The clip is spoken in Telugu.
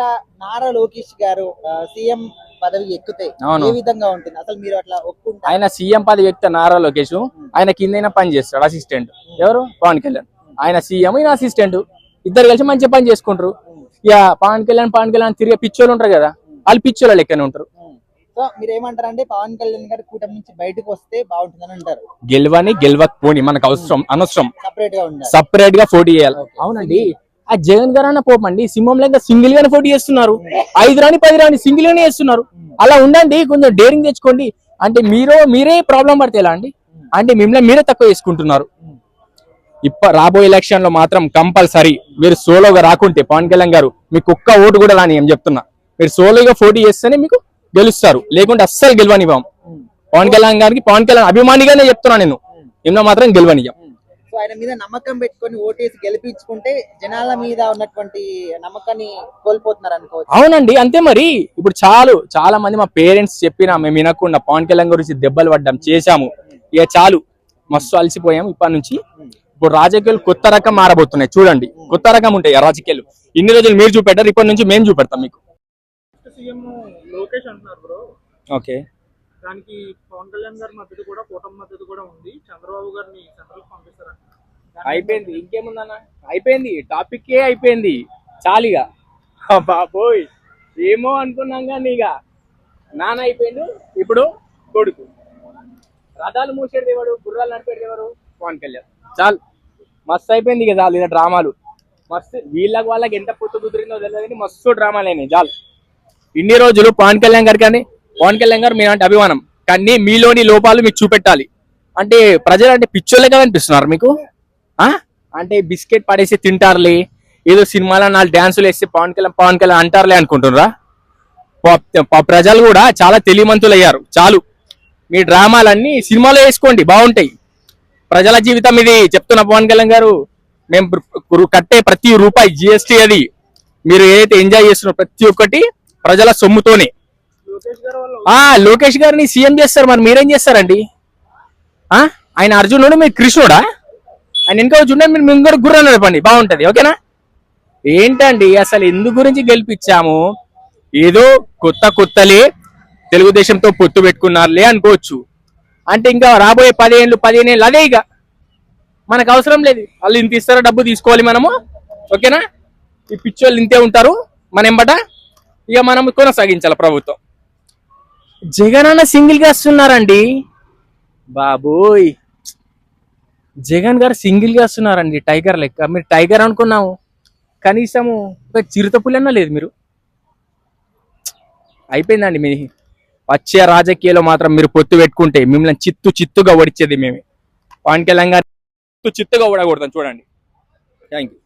ఒకవేళ నారా లోకేష్ గారు సీఎం పదవి ఎక్కితే ఏ విధంగా ఉంటుంది అసలు మీరు అట్లా ఒప్పుకుంటారు? ఆయన సీఎం పదవి ఎక్కితే నారా లోకేష్ ఆయన కిందైనా పని చేస్తాడు అసిస్టెంట్. ఎవరు? పవన్ కళ్యాణ్. ఆయన సీఎం ఈయన అసిస్టెంట్, ఇద్దరు కలిసి మంచిగా పని చేసుకుంటారు. ఇక పవన్ కళ్యాణ్ తిరిగే పిచ్చోళ్ళు ఉంటారు కదా, వాళ్ళు పిచ్చోళ్ళ లెక్కనే ఉంటారు. సో మీరు ఏమంటారు అంటే పవన్ కళ్యాణ్ గారు కూటమి నుంచి బయటకు వస్తే బాగుంటుందని అంటారు? గెలవకపోని మనకు అనవసరం, సపరేట్ గా పోటీ చేయాలి. అవునండి, ఆ జగన్ గారు అన్న పోపండి సింహం లేక సింగిల్ గానే పోటీ చేస్తున్నారు. 5 రాని 10 రాని సింగిల్ గానే చేస్తున్నారు. అలా ఉండండి, కొంచెం డేరింగ్ తెచ్చుకోండి. అంటే మీరే ప్రాబ్లం పడితే ఎలా అండి? అంటే మిమ్మల్ని మీరే తక్కువ చేసుకుంటున్నారు. రాబోయే ఎలక్షన్ లో మాత్రం కంపల్సరీ మీరు సోలోగా రాకుంటే పవన్ కళ్యాణ్ గారు మీకు ఒక్క ఓటు కూడా రాని ఏం చెప్తున్నా. మీరు సోలోగా పోటీ చేస్తేనే మీకు గెలుస్తారు, లేకుంటే అస్సలు గెలవనివ్వం. పవన్ కళ్యాణ్ గారికి పవన్ కళ్యాణ్ అభిమానిగానే చెప్తున్నా నేను, ఏమన్నా మాత్రం గెలవనివ్వం. సో ఆయన మీద నమ్మకం పెట్టుకొని ఓటేసి గెలిపించుకుంటే జనాల మీద ఉన్నటువంటి నమ్మకాన్ని కోల్పోతున్నారు అనుకోవచ్చు. అవునండి, అంతే మరి. ఇప్పుడు చాలా మంది మా పేరెంట్స్ చెప్పినా మేము వినకుండా పవన్ కళ్యాణ్ గురించి దెబ్బలు పడ్డాం, చేశాము. ఇక చాలు, మస్తు అలసిపోయాం. ఇప్పటి నుంచి ఇప్పుడు రాజకీయాలు కొత్త రకం మారబోతున్నాయి. చూడండి, కొత్త రకం ఉంటాయి రాజకీయాలు. ఇన్ని రోజులు మీరు చూపెట్టారు, ఇప్పటి నుంచి మేము చూపెడతాం మీకు. లోకేష్ అంటున్నారు బ్రో. ఓకే, దానికి పవన్ కళ్యాణ్ గారి మద్దతు కూడా, కూటమి మద్దతు కూడా ఉంది. చంద్రబాబు గారిని సెంట్రల్ పంపిస్తారంట. అయిపోయింది, ఇంకేముందన్నా, అయిపోయింది, టాపిక్ అయిపోయింది, చాలిగా. బాబోయ్, ఏమో అనుకున్నాం కానీ ఇక నాన్న అయిపోయిండు. ఇప్పుడు కొడుకు. రథాలు మూసేది ఎవడు, గుర్రాలు నడిపేది ఎవరు? పవన్ కళ్యాణ్. చాలు, మస్తు అయిపోయింది ఇక, చాలు. ఇలా డ్రామాలు మస్తు, వాళ్ళకి ఎంత పొత్తు కుదిరిందో తెలియదు, మస్తు డ్రామాలు అయినాయి. చాలు. ఇన్ని రోజులు పవన్ కళ్యాణ్ గారు మీరంటే అభిమానం, కానీ మీలోని లోపాలు మీకు చూపెట్టాలి. అంటే ప్రజలు అంటే పిచ్చోళ్ళగా అనిపిస్తున్నారు మీకు. అంటే బిస్కెట్ పడేసి తింటారులే, ఏదో సినిమాలో 4 డాన్సులు వేస్తే పవన్ కళ్యాణ్ అంటారులే అనుకుంటున్నారా? ప్రజలు కూడా చాలా తెలివిమంతులు అయ్యారు. చాలు, మీ డ్రామాలన్నీ సినిమాలో వేసుకోండి, బాగుంటాయి. ప్రజల జీవితం ఇది చెప్తున్న పవన్ కళ్యాణ్ గారు. మేము కట్టే ప్రతి రూపాయి జిఎస్టీ, అది మీరు ఏదైతే ఎంజాయ్ చేస్తున్నారో ప్రతి ఒక్కటి ప్రజల సొమ్ముతోనే. లోకేష్ గారిని సీఎం చేస్తారు, మరి మీరేం చేస్తారండి? ఆయన అర్జునుడు, మీరు కృష్ణుడా? ఆయన ఇంకా చూడండి, మీరు ఇంకొక గుర్రం నడపండి, బాగుంటది. ఓకేనా? ఏంటండి అసలు ఎందు గురించి గెలిపించాము? ఏదో కొత్తలే తెలుగుదేశంతో పొత్తు పెట్టుకున్నారులే అనుకోవచ్చు. అంటే ఇంకా రాబోయే 15 ఏళ్ళు అదే. ఇక మనకు అవసరం లేదు, వాళ్ళు ఇంత ఇస్తారో డబ్బు తీసుకోవాలి మనము. ఓకేనా? ఈ పిచ్చోళ్ళు ఇంతే ఉంటారు మన ఎంబట. ఇక మనం కొనసాగించాలి ప్రభుత్వం. జగన్ అన్న సింగిల్ గా వస్తున్నారండి బాబోయ్. జగన్ గారు సింగిల్ గా వస్తున్నారండి, టైగర్ లెక్క. మీరు టైగర్ అనుకున్నాము, కనీసము ఒక చిరుతపులన్నా లేదు. మీరు అయిపోయిందండి. మీ వచ్చే రాజకీయాల్లో మాత్రం మీరు పొత్తు పెట్టుకుంటే మిమ్మల్ని చిత్తుగా ఓడిచ్చేది మేమే. పవన్ కళ్యాణ్ గారు చిత్తుగా ఓడకూడతాం. చూడండి. Thank you.